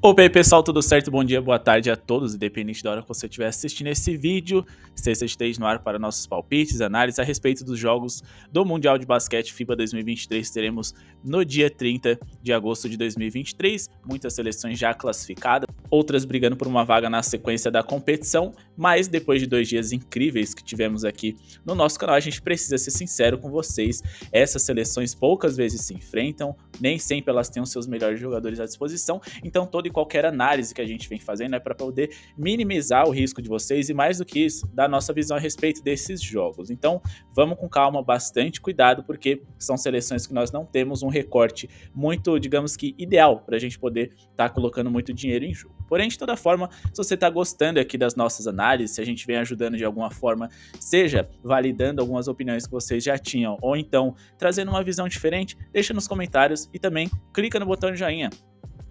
Opa, e aí pessoal, tudo certo? Bom dia, boa tarde a todos, independente da hora que você estiver assistindo esse vídeo. Sexta Stage no ar para nossos palpites, análises a respeito dos jogos do Mundial de Basquete FIBA 2023. Teremos no dia 30 de agosto de 2023, muitas seleções já classificadas, outras brigando por uma vaga na sequência da competição, mas depois de 2 dias incríveis que tivemos aqui no nosso canal, a gente precisa ser sincero com vocês, essas seleções poucas vezes se enfrentam, nem sempre elas têm os seus melhores jogadores à disposição, então toda e qualquer análise que a gente vem fazendo é para poder minimizar o risco de vocês e, mais do que isso, dar nossa visão a respeito desses jogos. Então vamos com calma, bastante cuidado, porque são seleções que nós não temos um recorte muito, digamos que, ideal para a gente poder estar colocando muito dinheiro em jogo. Porém, de toda forma, se você está gostando aqui das nossas análises, se a gente vem ajudando de alguma forma, seja validando algumas opiniões que vocês já tinham, ou então trazendo uma visão diferente, deixa nos comentários e também clica no botão de joinha.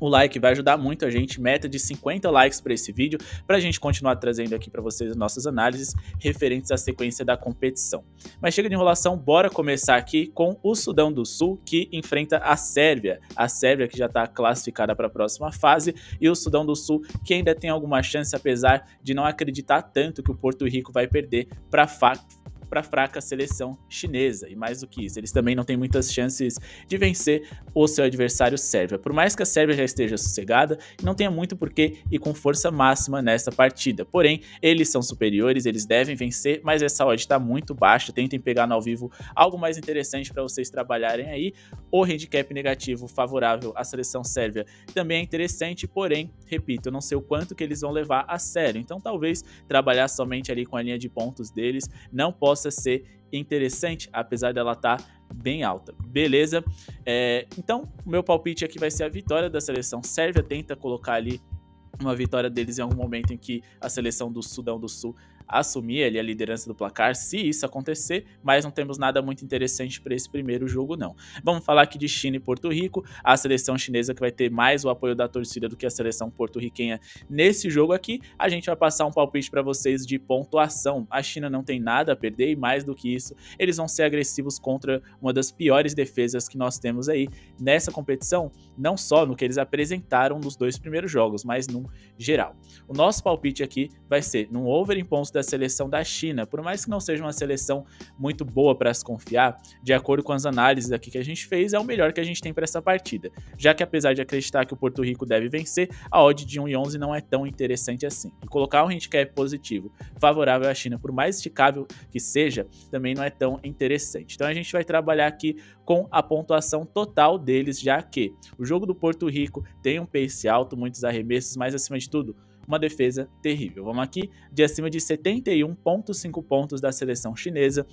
O like vai ajudar muito a gente, meta de 50 likes para esse vídeo, para a gente continuar trazendo aqui para vocês nossas análises referentes à sequência da competição. Mas chega de enrolação, bora começar aqui com o Sudão do Sul, que enfrenta a Sérvia que já está classificada para a próxima fase, e o Sudão do Sul, que ainda tem alguma chance, apesar de não acreditar tanto que o Porto Rico vai perder para a fraca seleção chinesa, e mais do que isso, eles também não têm muitas chances de vencer o seu adversário Sérvia, por mais que a Sérvia já esteja sossegada e não tenha muito porquê ir com força máxima nessa partida, porém, eles são superiores, eles devem vencer, mas essa odd está muito baixa, tentem pegar no ao vivo algo mais interessante para vocês trabalharem aí. O handicap negativo favorável à seleção sérvia também é interessante, porém, repito, eu não sei o quanto que eles vão levar a sério, então talvez trabalhar somente ali com a linha de pontos deles não possa ser interessante, apesar dela estar bem alta, beleza? Então, o meu palpite aqui vai ser a vitória da seleção sérvia, tenta colocar ali uma vitória deles em algum momento em que a seleção do Sudão do Sul assumir ali a liderança do placar, se isso acontecer, mas não temos nada muito interessante para esse primeiro jogo não. Vamos falar aqui de China e Porto Rico, a seleção chinesa que vai ter mais o apoio da torcida do que a seleção porto-riquenha nesse jogo aqui. A gente vai passar um palpite para vocês de pontuação. A China não tem nada a perder e, mais do que isso, eles vão ser agressivos contra uma das piores defesas que nós temos aí nessa competição, não só no que eles apresentaram nos 2 primeiros jogos, mas num geral. O nosso palpite aqui vai ser num over em pontos da seleção da China, por mais que não seja uma seleção muito boa para se confiar, de acordo com as análises aqui que a gente fez, é o melhor que a gente tem para essa partida, já que apesar de acreditar que o Porto Rico deve vencer, a odd de 1,11 não é tão interessante assim, e colocar um handicap positivo favorável à China, por mais esticável que seja, também não é tão interessante. Então a gente vai trabalhar aqui com a pontuação total deles, já que o jogo do Porto Rico tem um pace alto, muitos arremessos, mas acima de tudo, uma defesa terrível. Vamos aqui de acima de 71,5 pontos da seleção chinesa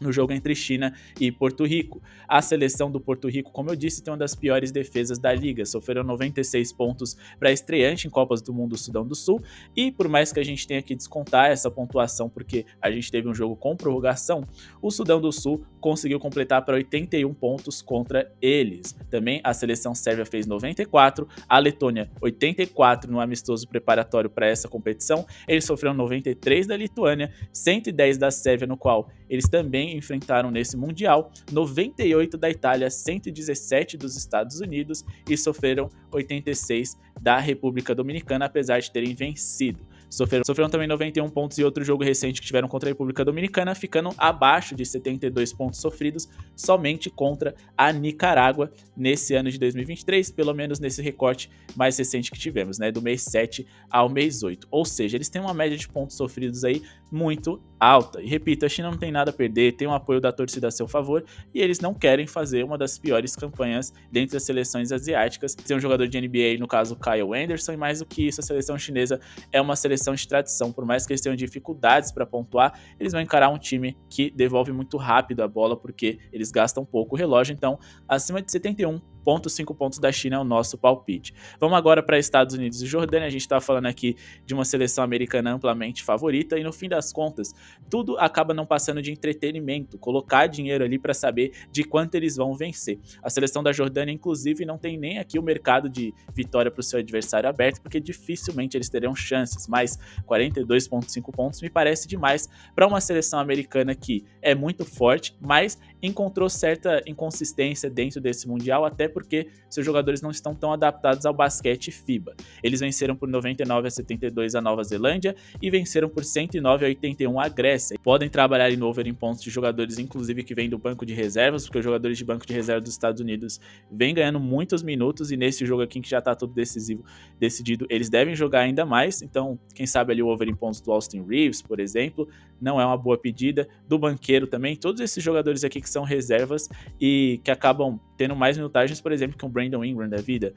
no jogo entre China e Porto Rico. A seleção do Porto Rico, como eu disse, tem uma das piores defesas da liga, sofreram 96 pontos para estreante em Copas do Mundo do Sudão do Sul, e por mais que a gente tenha que descontar essa pontuação porque a gente teve um jogo com prorrogação, o Sudão do Sul conseguiu completar para 81 pontos contra eles. Também a seleção sérvia fez 94, a Letônia 84 no amistoso preparatório para essa competição, eles sofreram 93 da Lituânia, 110 da Sérvia, no qual eles também enfrentaram nesse Mundial, 98 da Itália, 117 dos Estados Unidos e sofreram 86 da República Dominicana, apesar de terem vencido. Sofreram também 91 pontos em outro jogo recente que tiveram contra a República Dominicana, ficando abaixo de 72 pontos sofridos somente contra a Nicarágua nesse ano de 2023, pelo menos nesse recorte mais recente que tivemos, né, do mês 7 ao mês 8. Ou seja, eles têm uma média de pontos sofridos aí muito alta. E repito, a China não tem nada a perder, tem o apoio da torcida a seu favor e eles não querem fazer uma das piores campanhas dentre as seleções asiáticas. Tem um jogador de NBA, no caso Kyle Anderson, e mais do que isso, a seleção chinesa é uma seleção de tradição. Por mais que eles tenham dificuldades para pontuar, eles vão encarar um time que devolve muito rápido a bola porque eles gastam pouco o relógio. Então, acima de 71,5 pontos da China é o nosso palpite. Vamos agora para Estados Unidos e Jordânia. A gente está falando aqui de uma seleção americana amplamente favorita e, no fim das contas, tudo acaba não passando de entretenimento, colocar dinheiro ali para saber de quanto eles vão vencer. A seleção da Jordânia, inclusive, não tem nem aqui o mercado de vitória para o seu adversário aberto, porque dificilmente eles terão chances, mas 42,5 pontos me parece demais para uma seleção americana que é muito forte, mas encontrou certa inconsistência dentro desse Mundial, até porque seus jogadores não estão tão adaptados ao basquete FIBA. Eles venceram por 99-72 a Nova Zelândia e venceram por 109-81 a Grécia. Podem trabalhar ali no over em pontos de jogadores, inclusive que vêm do banco de reservas, porque os jogadores de banco de reserva dos Estados Unidos vêm ganhando muitos minutos, e nesse jogo aqui que já tá tudo decidido, eles devem jogar ainda mais. Então, quem sabe ali o over em pontos do Austin Reeves, por exemplo, não é uma boa pedida. Do banqueiro também, todos esses jogadores aqui que são reservas e que acabam tendo mais minutagens, por exemplo, que o Brandon Ingram da vida.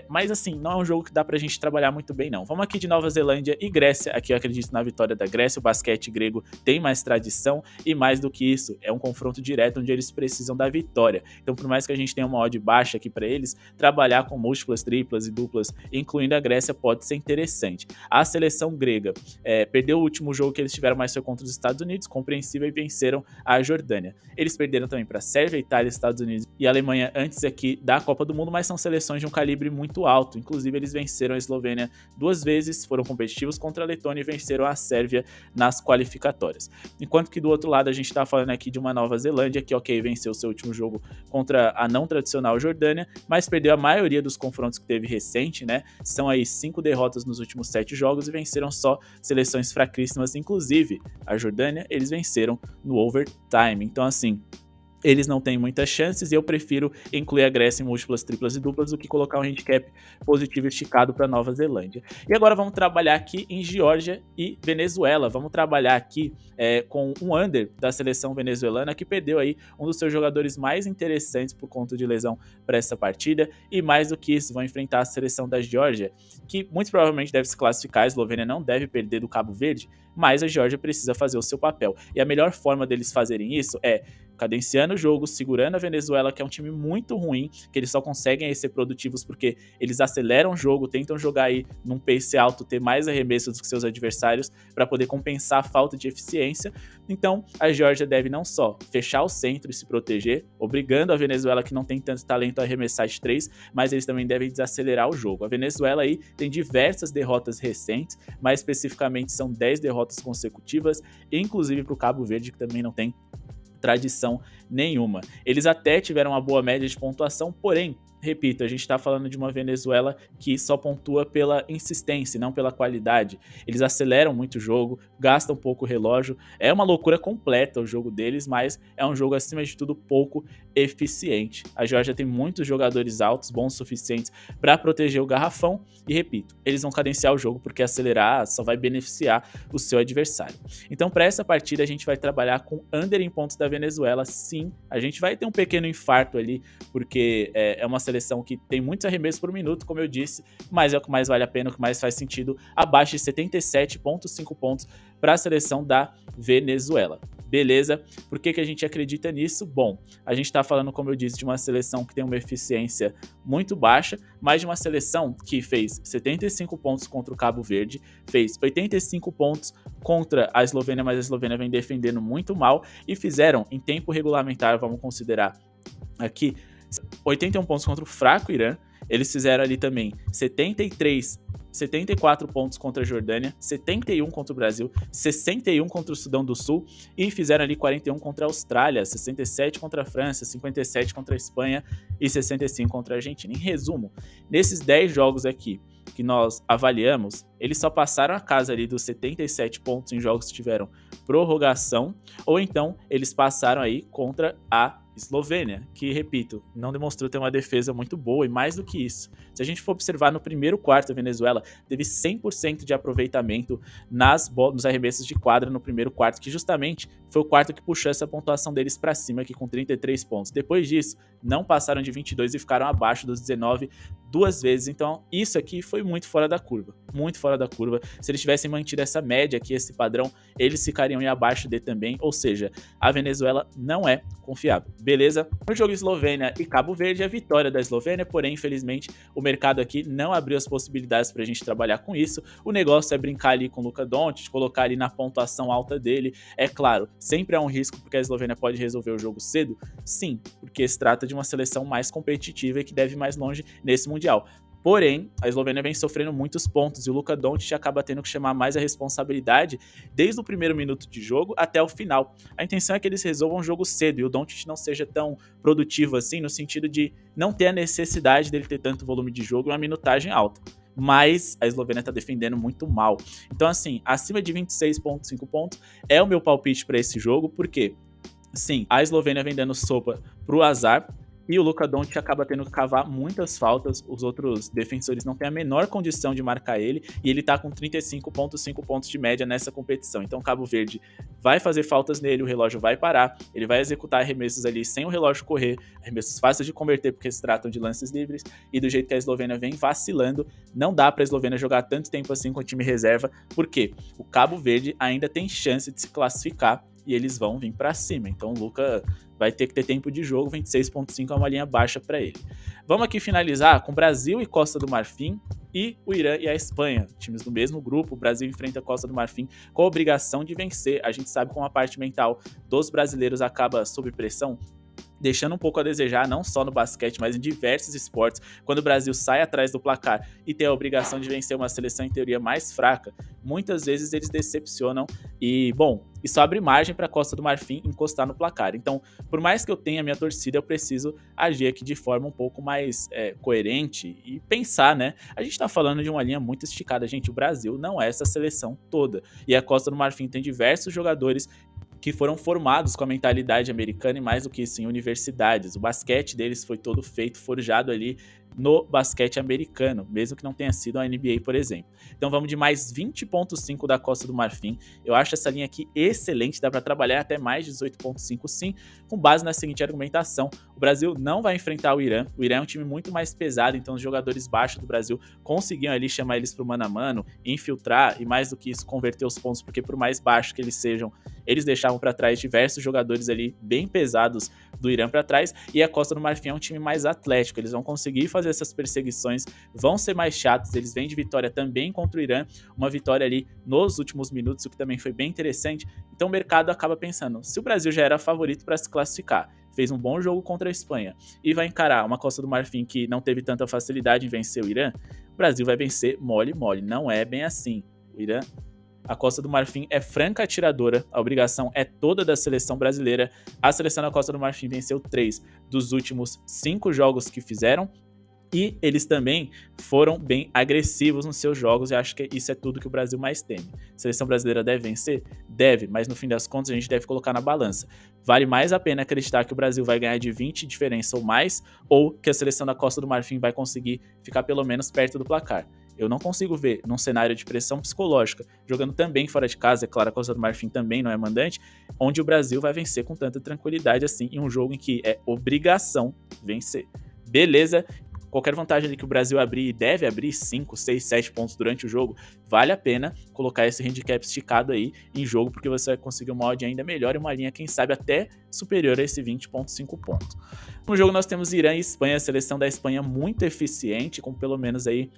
Mas assim, não é um jogo que dá pra gente trabalhar muito bem, não. Vamos aqui de Nova Zelândia e Grécia. Aqui eu acredito na vitória da Grécia. O basquete grego tem mais tradição e, mais do que isso, é um confronto direto onde eles precisam da vitória. Então, por mais que a gente tenha uma odd baixa aqui pra eles, trabalhar com múltiplas, triplas e duplas, incluindo a Grécia, pode ser interessante. A seleção grega perdeu o último jogo que eles tiveram, mais foi contra os Estados Unidos, compreensível, e venceram a Jordânia. Eles perderam também para Sérvia, Itália, Estados Unidos e Alemanha antes aqui da Copa do Mundo, mas são seleções de um calibre muito alto. Inclusive, eles venceram a Eslovênia 2 vezes, foram competitivos contra a Letônia e venceram a Sérvia nas qualificatórias. Enquanto que do outro lado a gente tá falando aqui de uma Nova Zelândia que, ok, venceu seu último jogo contra a não tradicional Jordânia, mas perdeu a maioria dos confrontos que teve recente, né? São aí 5 derrotas nos últimos 7 jogos e venceram só seleções fraquíssimas, inclusive a Jordânia, eles venceram no overtime. Então, assim, eles não têm muitas chances e eu prefiro incluir a Grécia em múltiplas, triplas e duplas do que colocar um handicap positivo esticado para Nova Zelândia. E agora vamos trabalhar aqui em Geórgia e Venezuela. Vamos trabalhar aqui com um under da seleção venezuelana, que perdeu aí um dos seus jogadores mais interessantes por conta de lesão para essa partida. E mais do que isso, vão enfrentar a seleção da Geórgia, que muito provavelmente deve se classificar. A Eslovênia não deve perder do Cabo Verde, mas a Geórgia precisa fazer o seu papel. E a melhor forma deles fazerem isso é cadenciando o jogo, segurando a Venezuela, que é um time muito ruim, que eles só conseguem aí ser produtivos porque eles aceleram o jogo, tentam jogar aí num pace alto, ter mais arremessos do que seus adversários para poder compensar a falta de eficiência. Então, a Geórgia deve não só fechar o centro e se proteger, obrigando a Venezuela, que não tem tanto talento, a arremessar de 3, mas eles também devem desacelerar o jogo. A Venezuela aí tem diversas derrotas recentes, mais especificamente são 10 derrotas consecutivas, inclusive para o Cabo Verde, que também não tem tradição nenhuma. Eles até tiveram uma boa média de pontuação, porém, repito, a gente está falando de uma Venezuela que só pontua pela insistência, não pela qualidade. Eles aceleram muito o jogo, gastam pouco o relógio, é uma loucura completa o jogo deles, mas é um jogo, acima de tudo, pouco eficiente. A Geórgia tem muitos jogadores altos, bons o suficientes para proteger o garrafão, e repito, eles vão cadenciar o jogo porque acelerar só vai beneficiar o seu adversário. Então, para essa partida, a gente vai trabalhar com under em pontos da Venezuela. Sim, a gente vai ter um pequeno infarto ali, porque é uma seleção que tem muitos arremessos por minuto, como eu disse, mas é o que mais vale a pena, o que mais faz sentido, abaixo de 77,5 pontos para a seleção da Venezuela. Beleza? Por que a gente acredita nisso? Bom, a gente está falando, como eu disse, de uma seleção que tem uma eficiência muito baixa, mas de uma seleção que fez 75 pontos contra o Cabo Verde, fez 85 pontos contra a Eslovênia, mas a Eslovênia vem defendendo muito mal, e fizeram em tempo regulamentar, vamos considerar aqui, 81 pontos contra o fraco Irã. Eles fizeram ali também 74 pontos contra a Jordânia, 71 contra o Brasil, 61 contra o Sudão do Sul, e fizeram ali 41 contra a Austrália, 67 contra a França, 57 contra a Espanha e 65 contra a Argentina. Em resumo, nesses 10 jogos aqui que nós avaliamos, eles só passaram a casa ali dos 77 pontos em jogos que tiveram prorrogação, ou então eles passaram aí contra a Eslovênia, que, repito, não demonstrou ter uma defesa muito boa, e mais do que isso, se a gente for observar no primeiro quarto, a Venezuela teve 100% de aproveitamento nos arremessos de quadra no primeiro quarto, que justamente foi o quarto que puxou essa pontuação deles para cima, aqui com 33 pontos. Depois disso, não passaram de 22 e ficaram abaixo dos 19 duas vezes. Então, isso aqui foi muito fora da curva, muito fora da curva. Se eles tivessem mantido essa média aqui, esse padrão, eles ficariam em abaixo de também, ou seja, a Venezuela não é confiável. Beleza? No jogo Eslovênia e Cabo Verde, a vitória da Eslovênia, porém, infelizmente, o mercado aqui não abriu as possibilidades para a gente trabalhar com isso. O negócio é brincar ali com o Luka Doncic, colocar ali na pontuação alta dele. É claro, sempre há um risco porque a Eslovênia pode resolver o jogo cedo? Sim, porque se trata de uma seleção mais competitiva e que deve ir mais longe nesse Mundial. Porém, a Eslovênia vem sofrendo muitos pontos e o Luka Doncic acaba tendo que chamar mais a responsabilidade desde o primeiro minuto de jogo até o final. A intenção é que eles resolvam o jogo cedo e o Doncic não seja tão produtivo assim, no sentido de não ter a necessidade dele ter tanto volume de jogo e uma minutagem alta. Mas a Eslovênia tá defendendo muito mal. Então, assim, acima de 26,5 pontos é o meu palpite para esse jogo, porque, sim, a Eslovênia vem dando sopa pro azar, e o Luka Doncic acaba tendo que cavar muitas faltas, os outros defensores não têm a menor condição de marcar ele, e ele tá com 35,5 pontos de média nessa competição. Então Cabo Verde vai fazer faltas nele, o relógio vai parar, ele vai executar arremessos ali sem o relógio correr, arremessos fáceis de converter porque se tratam de lances livres, e do jeito que a Eslovênia vem vacilando, não dá pra Eslovênia jogar tanto tempo assim com o time reserva, porque o Cabo Verde ainda tem chance de se classificar, e eles vão vir pra cima. Então o Luka vai ter que ter tempo de jogo, 26,5 é uma linha baixa para ele. Vamos aqui finalizar com Brasil e Costa do Marfim e o Irã e a Espanha, times do mesmo grupo. O Brasil enfrenta a Costa do Marfim com a obrigação de vencer. A gente sabe como a parte mental dos brasileiros acaba sob pressão, deixando um pouco a desejar, não só no basquete, mas em diversos esportes. Quando o Brasil sai atrás do placar e tem a obrigação de vencer uma seleção em teoria mais fraca, muitas vezes eles decepcionam e, bom, isso abre margem para a Costa do Marfim encostar no placar. Então, por mais que eu tenha a minha torcida, eu preciso agir aqui de forma um pouco mais coerente e pensar, né? A gente tá falando de uma linha muito esticada, gente. O Brasil não é essa seleção toda. E a Costa do Marfim tem diversos jogadores que foram formados com a mentalidade americana e mais do que isso, em universidades. O basquete deles foi todo feito, forjado ali no basquete americano, mesmo que não tenha sido a NBA, por exemplo. Então vamos de mais 20,5 da Costa do Marfim. Eu acho essa linha aqui excelente, dá para trabalhar até mais 18,5 sim, com base na seguinte argumentação: o Brasil não vai enfrentar o Irã. O Irã é um time muito mais pesado, então os jogadores baixos do Brasil conseguiam ali chamar eles pro mano a mano, infiltrar e mais do que isso, converter os pontos, porque por mais baixo que eles sejam, eles deixavam para trás diversos jogadores ali bem pesados do Irã para trás, e a Costa do Marfim é um time mais atlético, eles vão conseguir fazer essas perseguições, vão ser mais chatos, eles vêm de vitória também contra o Irã, uma vitória ali nos últimos minutos, o que também foi bem interessante. Então o mercado acaba pensando, se o Brasil já era favorito para se classificar, fez um bom jogo contra a Espanha e vai encarar uma Costa do Marfim que não teve tanta facilidade em vencer o Irã, o Brasil vai vencer mole. Não é bem assim. O Irã, a Costa do Marfim é franca atiradora, a obrigação é toda da seleção brasileira. A seleção da Costa do Marfim venceu 3 dos últimos 5 jogos que fizeram, e eles também foram bem agressivos nos seus jogos, e acho que isso é tudo que o Brasil mais teme. A seleção brasileira deve vencer? Deve, mas no fim das contas a gente deve colocar na balança. Vale mais a pena acreditar que o Brasil vai ganhar de 20 de diferença ou mais, ou que a seleção da Costa do Marfim vai conseguir ficar pelo menos perto do placar. Eu não consigo ver, num cenário de pressão psicológica, jogando também fora de casa, é claro, a Costa do Marfim também não é mandante, onde o Brasil vai vencer com tanta tranquilidade assim, em um jogo em que é obrigação vencer. Beleza? Qualquer vantagem ali que o Brasil abrir, e deve abrir 5, 6, 7 pontos durante o jogo, vale a pena colocar esse handicap esticado aí em jogo, porque você vai conseguir uma odd ainda melhor e uma linha, quem sabe, até superior a esse 20,5 pontos. No jogo nós temos Irã e Espanha, a seleção da Espanha muito eficiente, com pelo menos aí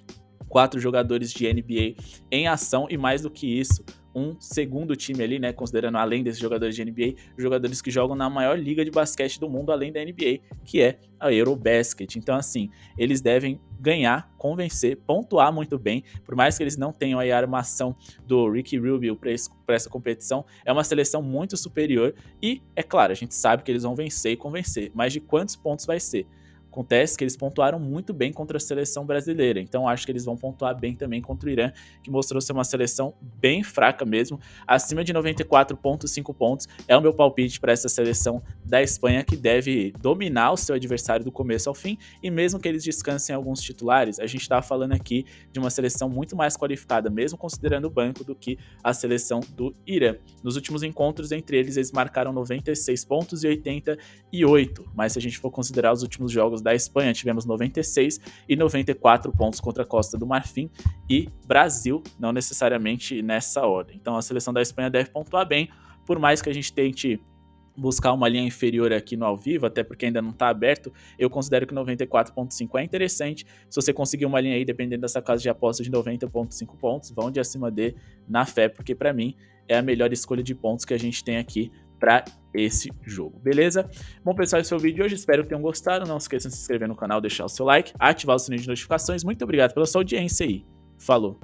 4 jogadores de NBA em ação, e mais do que isso, um segundo time ali, né, considerando além desses jogadores de NBA, jogadores que jogam na maior liga de basquete do mundo, além da NBA, que é a Eurobasket. Então, assim, eles devem ganhar, convencer, pontuar muito bem, por mais que eles não tenham aí a armação do Ricky Rubio para essa competição, é uma seleção muito superior, e, é claro, a gente sabe que eles vão vencer e convencer, mas de quantos pontos vai ser? Acontece que eles pontuaram muito bem contra a seleção brasileira, então acho que eles vão pontuar bem também contra o Irã, que mostrou ser uma seleção bem fraca mesmo, acima de 94,5 pontos, é o meu palpite para essa seleção da Espanha, que deve dominar o seu adversário do começo ao fim, e mesmo que eles descansem alguns titulares, a gente está falando aqui de uma seleção muito mais qualificada, mesmo considerando o banco, do que a seleção do Irã. Nos últimos encontros entre eles marcaram 96 pontos e 88, mas se a gente for considerar os últimos jogos da Espanha, tivemos 96 e 94 pontos contra a Costa do Marfim e Brasil, não necessariamente nessa ordem. Então a seleção da Espanha deve pontuar bem, por mais que a gente tente buscar uma linha inferior aqui no ao vivo, até porque ainda não está aberto, eu considero que 94,5 é interessante. Se você conseguir uma linha aí, dependendo dessa casa de aposta, de 90,5 pontos, vão de acima de na fé, porque para mim é a melhor escolha de pontos que a gente tem aqui para esse jogo, beleza? Bom, pessoal, esse foi o vídeo de hoje, espero que tenham gostado. Não esqueçam de se inscrever no canal, deixar o seu like, ativar o sininho de notificações. Muito obrigado pela sua audiência aí. Falou!